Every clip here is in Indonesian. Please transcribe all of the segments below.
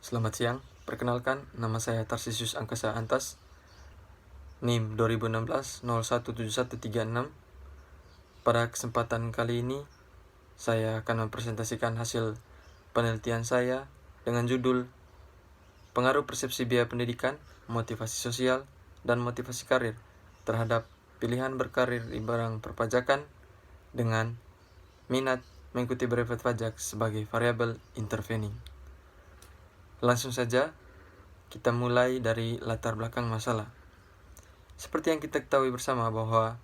Selamat siang, perkenalkan nama saya Tarsisius Angkasa Antas, NIM 2016-017136. Pada kesempatan kali ini, saya akan mempresentasikan hasil penelitian saya dengan judul Pengaruh Persepsi Biaya Pendidikan, Motivasi Sosial, dan Motivasi Karir terhadap pilihan berkarir di bidang perpajakan dengan minat mengikuti brevet pajak sebagai variabel intervening. Langsung saja, kita mulai dari latar belakang masalah. Seperti yang kita ketahui bersama bahwa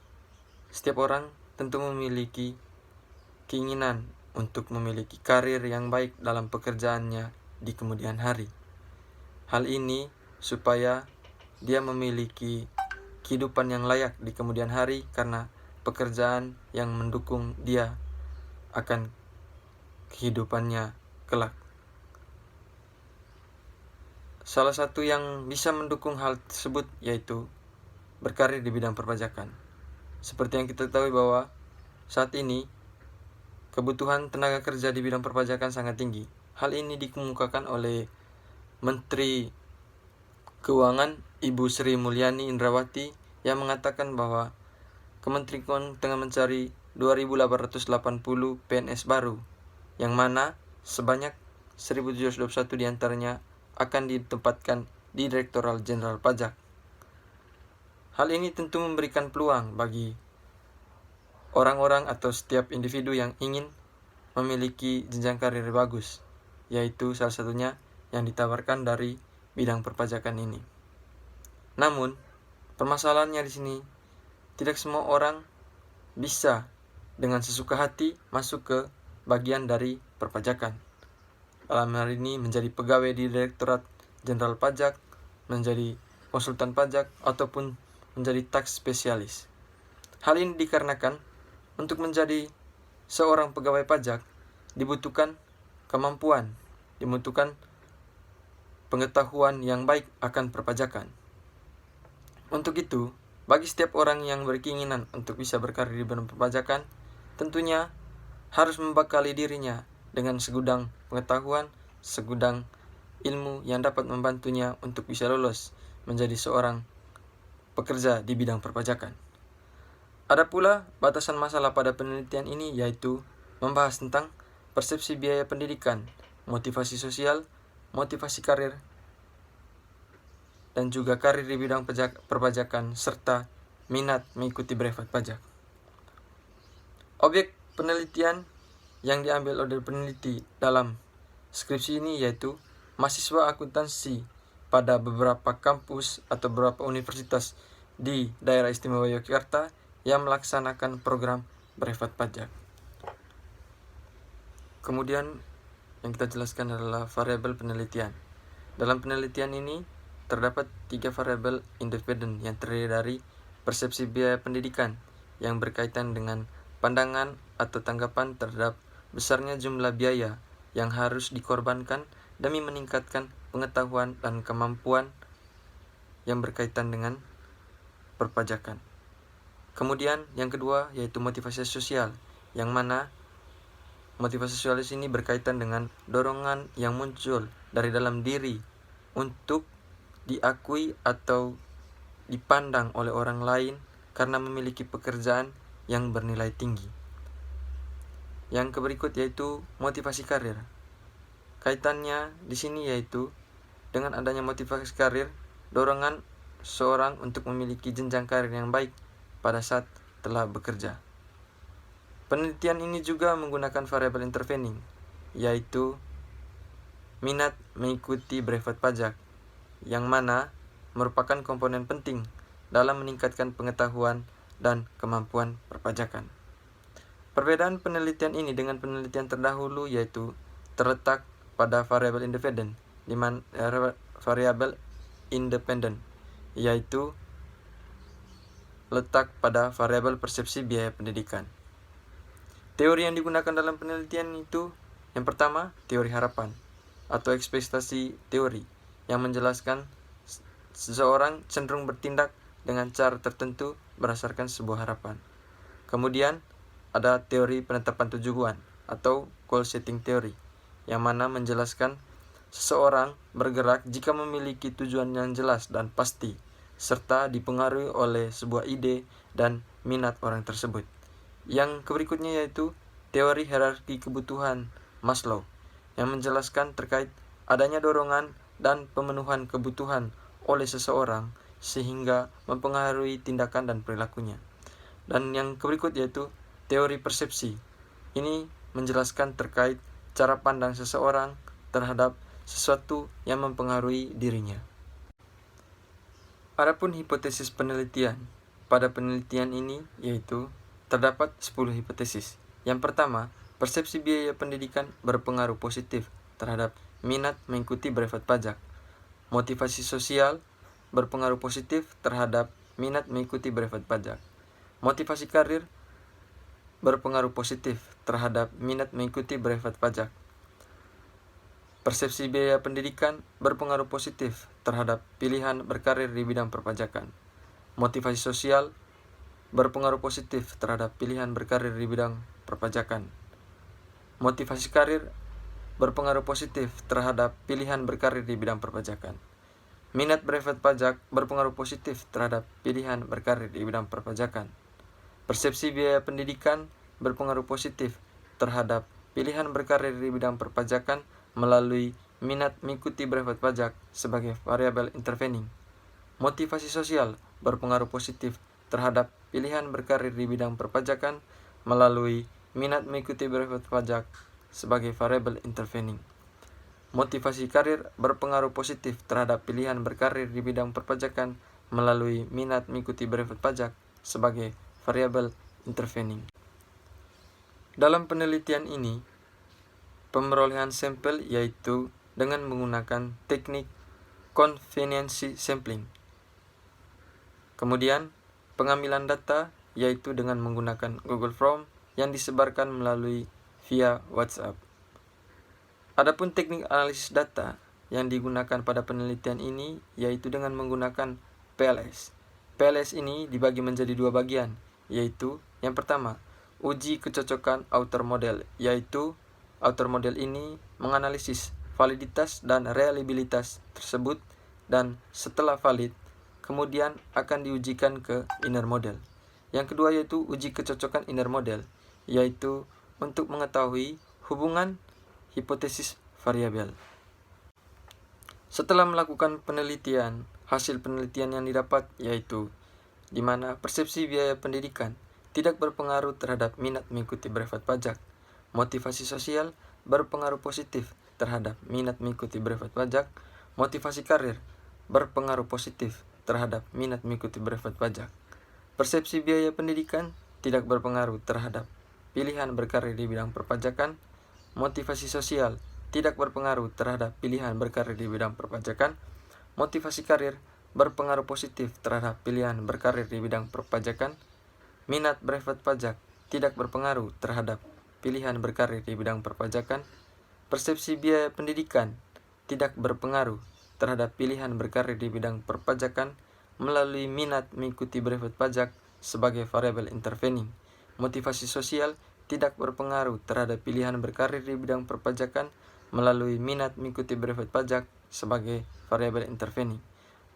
setiap orang tentu memiliki keinginan untuk memiliki karir yang baik dalam pekerjaannya di kemudian hari. Hal ini supaya dia memiliki kehidupan yang layak di kemudian hari karena pekerjaan yang mendukung dia akan kehidupannya kelak. Salah satu yang bisa mendukung hal tersebut yaitu berkarir di bidang perpajakan. Seperti yang kita ketahui bahwa saat ini kebutuhan tenaga kerja di bidang perpajakan sangat tinggi. Hal ini dikemukakan oleh Menteri Keuangan Ibu Sri Mulyani Indrawati yang mengatakan bahwa Kementerian tengah mencari 2.880 PNS baru, yang mana sebanyak 1.721 diantaranya akan ditempatkan di Direktorat Jenderal Pajak. Hal ini tentu memberikan peluang bagi orang-orang atau setiap individu yang ingin memiliki jenjang karir bagus, yaitu salah satunya yang ditawarkan dari bidang perpajakan ini. Namun, permasalahannya di sini, tidak semua orang bisa dengan sesuka hati masuk ke bagian dari perpajakan. Dalam hal ini menjadi pegawai di Direktorat Jenderal Pajak, menjadi konsultan pajak, ataupun menjadi tax spesialis. Hal ini dikarenakan untuk menjadi seorang pegawai pajak dibutuhkan kemampuan, dibutuhkan pengetahuan yang baik akan perpajakan. Untuk itu, bagi setiap orang yang berkeinginan untuk bisa berkarir di bidang perpajakan, tentunya harus membekali dirinya dengan segudang pengetahuan, segudang ilmu yang dapat membantunya untuk bisa lolos menjadi seorang pekerja di bidang perpajakan. Ada pula batasan masalah pada penelitian ini, yaitu membahas tentang persepsi biaya pendidikan, motivasi sosial, motivasi karir, dan juga karir di bidang perpajakan, serta minat mengikuti brevet pajak. Objek penelitian yang diambil oleh peneliti dalam skripsi ini yaitu mahasiswa akuntansi pada beberapa kampus atau beberapa universitas di daerah istimewa Yogyakarta yang melaksanakan program brevet pajak. Kemudian yang kita jelaskan adalah variabel penelitian. Dalam penelitian ini terdapat 3 variabel independen yang terdiri dari persepsi biaya pendidikan yang berkaitan dengan pandangan atau tanggapan terhadap besarnya jumlah biaya yang harus dikorbankan demi meningkatkan pengetahuan dan kemampuan yang berkaitan dengan perpajakan. Kemudian yang kedua yaitu motivasi sosial, yang mana motivasi sosial ini berkaitan dengan dorongan yang muncul dari dalam diri untuk diakui atau dipandang oleh orang lain karena memiliki pekerjaan yang bernilai tinggi. Yang berikut yaitu motivasi karir. Kaitannya di sini yaitu dengan adanya motivasi karir, dorongan seorang untuk memiliki jenjang karir yang baik pada saat telah bekerja. Penelitian ini juga menggunakan variabel intervening, yaitu minat mengikuti brevet pajak, yang mana merupakan komponen penting dalam meningkatkan pengetahuan dan kemampuan perpajakan. Perbedaan penelitian ini dengan penelitian terdahulu yaitu terletak pada variabel independen, di mana variabel independen yaitu letak pada variabel persepsi biaya pendidikan. Teori yang digunakan dalam penelitian itu yang pertama, teori harapan atau ekspektasi teori, yang menjelaskan seseorang cenderung bertindak dengan cara tertentu berdasarkan sebuah harapan. Kemudian ada teori penetapan tujuan atau goal setting theory, yang mana menjelaskan Seseorang bergerak jika memiliki tujuan yang jelas dan pasti, serta dipengaruhi oleh sebuah ide dan minat orang tersebut. Yang berikutnya yaitu teori hierarki kebutuhan Maslow, yang menjelaskan terkait adanya dorongan dan pemenuhan kebutuhan oleh seseorang sehingga mempengaruhi tindakan dan perilakunya. Dan yang berikut yaitu teori persepsi. Ini menjelaskan terkait cara pandang seseorang terhadap sesuatu yang mempengaruhi dirinya. Adapun hipotesis penelitian. Pada penelitian ini yaitu terdapat 10 hipotesis. Yang pertama, persepsi biaya pendidikan berpengaruh positif terhadap minat mengikuti brevet pajak. Motivasi sosial berpengaruh positif terhadap minat mengikuti brevet pajak. Motivasi karir berpengaruh positif terhadap minat mengikuti brevet pajak. Persepsi biaya pendidikan berpengaruh positif terhadap pilihan berkarir di bidang perpajakan. Motivasi sosial berpengaruh positif terhadap pilihan berkarir di bidang perpajakan. Motivasi karir berpengaruh positif terhadap pilihan berkarir di bidang perpajakan. Minat brevet pajak berpengaruh positif terhadap pilihan berkarir di bidang perpajakan. Persepsi biaya pendidikan berpengaruh positif terhadap pilihan berkarir di bidang perpajakan melalui minat mengikuti brevet pajak sebagai variabel intervening. Motivasi sosial berpengaruh positif terhadap pilihan berkarir di bidang perpajakan melalui minat mengikuti brevet pajak sebagai variabel intervening. Motivasi karir berpengaruh positif terhadap pilihan berkarir di bidang perpajakan melalui minat mengikuti brevet pajak sebagai variabel intervening. Dalam penelitian ini, pemerolehan sampel yaitu dengan menggunakan teknik convenience sampling. Kemudian, pengambilan data yaitu dengan menggunakan Google Form yang disebarkan melalui via WhatsApp. Adapun teknik analisis data yang digunakan pada penelitian ini yaitu dengan menggunakan PLS. PLS ini dibagi menjadi dua bagian, yaitu yang pertama, uji kecocokan outer model, yaitu outer model ini menganalisis validitas dan reliabilitas tersebut dan setelah valid, kemudian akan diujikan ke inner model. Yang kedua yaitu uji kecocokan inner model, yaitu untuk mengetahui hubungan hipotesis variabel. Setelah melakukan penelitian, hasil penelitian yang didapat yaitu di mana persepsi biaya pendidikan tidak berpengaruh terhadap minat mengikuti brevet pajak. Motivasi sosial berpengaruh positif terhadap minat mengikuti brevet pajak. Motivasi karir berpengaruh positif terhadap minat mengikuti brevet pajak. Persepsi biaya pendidikan tidak berpengaruh terhadap pilihan berkarir di bidang perpajakan. Motivasi sosial tidak berpengaruh terhadap pilihan berkarir di bidang perpajakan. Motivasi karir berpengaruh positif terhadap pilihan berkarir di bidang perpajakan. Minat brevet pajak tidak berpengaruh terhadap pilihan berkarir di bidang perpajakan. Persepsi biaya pendidikan tidak berpengaruh terhadap pilihan berkarir di bidang perpajakan melalui minat mengikuti brevet pajak sebagai variabel intervening. Motivasi sosial tidak berpengaruh terhadap pilihan berkarir di bidang perpajakan melalui minat mengikuti brevet pajak sebagai variabel intervening.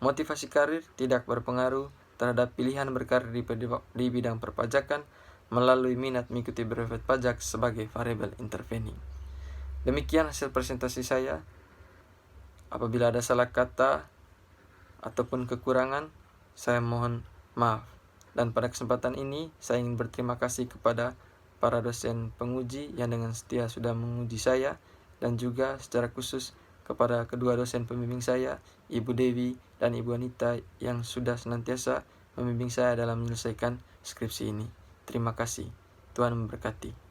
Motivasi karir tidak berpengaruh terhadap pilihan berkarir di bidang perpajakan melalui minat mengikuti brevet pajak sebagai variabel intervening. Demikian hasil presentasi saya. Apabila ada salah kata ataupun kekurangan, saya mohon maaf. Dan pada kesempatan ini, saya ingin berterima kasih kepada para dosen penguji yang dengan setia sudah menguji saya, dan juga secara khusus kepada kedua dosen pembimbing saya, Ibu Dewi dan Ibu Anita, yang sudah senantiasa membimbing saya dalam menyelesaikan skripsi ini. Terima kasih. Tuhan memberkati.